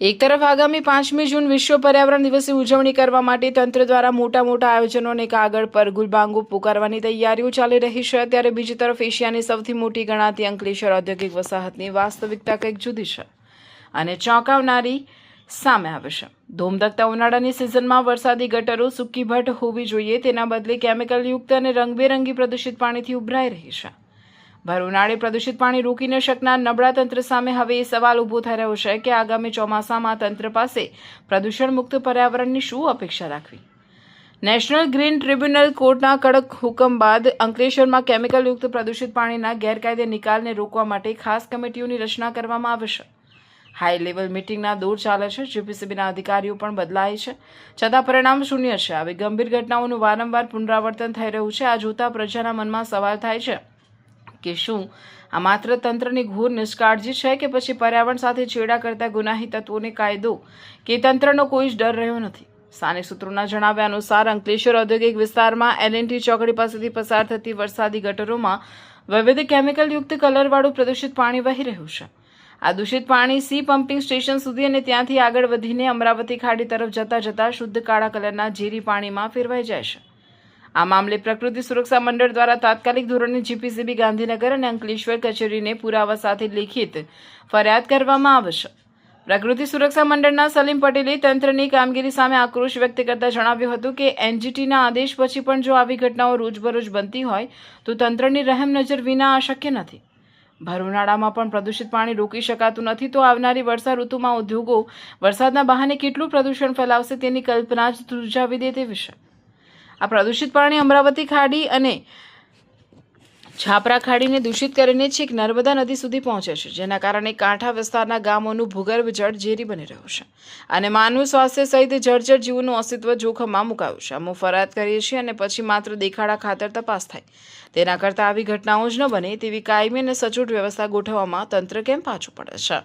એક તરફ આગામી 5મી જૂન વિશ્વ પર્યાવરણ દિવસની ઉજવણી કરવા માટે તંત્ર દ્વારા મોટા આયોજનોને કાગળ પર ગુલબાંગો પુકારવાની તૈયારીઓ ચાલી રહી છે, ત્યારે બીજી તરફ એશિયાની સૌથી મોટી ગણાતી અંકલેશ્વર ઔદ્યોગિક વસાહતની વાસ્તવિકતા કંઈક જુદી છે અને ચોંકાવનારી સામે આવે છે। ધોમધકતા ઉનાળાની સિઝનમાં વરસાદી ગટરો સૂકીભઠ્ઠ હોવી જોઈએ, તેના બદલે કેમિકલયુક્ત અને રંગબેરંગી પ્રદૂષિત પાણીથી ઉભરાઈ રહી છે। ભર ઉનાળે પ્રદૂષિત પાણી રોકી ન શકનાર નબળા તંત્ર સામે હવે એ સવાલ ઊભો થઈ રહ્યો છે કે આગામી ચોમાસામાં તંત્ર પાસે પ્રદૂષણ મુક્ત પર્યાવરણની શું અપેક્ષા રાખવી। નેશનલ ગ્રીન ટ્રિબ્યુનલ કોર્ટના કડક હુકમ બાદ અંકલેશ્વરમાં કેમિકલયુક્ત પ્રદૂષિત પાણીના ગેરકાયદે નિકાલને રોકવા માટે ખાસ કમિટીઓની રચના કરવામાં આવી છે। હાઈ લેવલ મિટિંગના દોર ચાલે છે, જીપીસીબીના અધિકારીઓ પણ બદલાય છે, છતાં પરિણામ શૂન્ય છે। આવી ગંભીર ઘટનાઓનું વારંવાર પુનરાવર્તન થઈ રહ્યું છે। આ જોતા પ્રજાના મનમાં સવાલ થાય છે કે શું આ માત્ર તંત્રની ઘોર નિષ્કાળજી છે કે પછી પર્યાવરણ સાથે છેડા કરતા ગુનાહી તત્વોને કાયદો કે તંત્રનો કોઈ જ ડર રહ્યો નથી। સ્થાનિક સૂત્રોના જણાવ્યા અનુસાર અંકલેશ્વર ઔદ્યોગિક વિસ્તારમાં એલએનટી ચોકડી પાસેથી પસાર થતી વરસાદી ગટરોમાં વિવિધ કેમિકલયુક્ત કલરવાળું પ્રદૂષિત પાણી વહી રહ્યું છે। આ દૂષિત પાણી સી પમ્પિંગ સ્ટેશન સુધી અને ત્યાંથી આગળ વધીને અમરાવતી ખાડી તરફ જતા શુદ્ધ કાળા કલરના ઝેરી પાણીમાં ફેરવાઈ જાય છે। આ મામલે પ્રકૃતિ સુરક્ષા મંડળ દ્વારા તાત્કાલિક ધોરણે જીપીસીબી ગાંધીનગર અને અંકલેશ્વર કચેરીને પુરાવા સાથે લેખિત ફરિયાદ કરવામાં આવે છે। પ્રકૃતિ સુરક્ષા મંડળના સલીમ પટેલે તંત્રની કામગીરી સામે આક્રોશ વ્યક્ત કરતા જણાવ્યું હતું કે એનજીટીના આદેશ પછી પણ જો આવી ઘટનાઓ રોજબરોજ બનતી હોય તો તંત્રની રહેમ નજર વિના આ શક્ય નથી। ભર ઉનાળામાં પણ પ્રદૂષિત પાણી રોકી શકાતું નથી તો આવનારી વર્ષા ઋતુમાં ઉદ્યોગો વરસાદના બહાને કેટલું પ્રદૂષણ ફેલાવશે તેની કલ્પના જ ધ્રુજાવી દે તેવી છે। આ પ્રદૂષિત પાણી અમરાવતી ખાડી અને છાપરા ખાડીને દૂષિત કરીને છેક નર્મદા નદી સુધી પહોંચે છે, જેના કારણે કાંઠા વિસ્તારના ગામોનું ભૂગર્ભ જળ ઝેરી બની રહ્યું છે અને માનવ સ્વાસ્થ્ય સહિત જળચર જીવોનું અસ્તિત્વ જોખમમાં મુકાયું છે। અમે ફરિયાદ કરીએ છીએ અને પછી માત્ર દેખાડા ખાતર તપાસ થાય, તેના કરતાં આવી ઘટનાઓ જ ન બને તેવી કાયમી અને સચોટ વ્યવસ્થા ગોઠવવામાં તંત્ર કેમ પાછું પડે છે।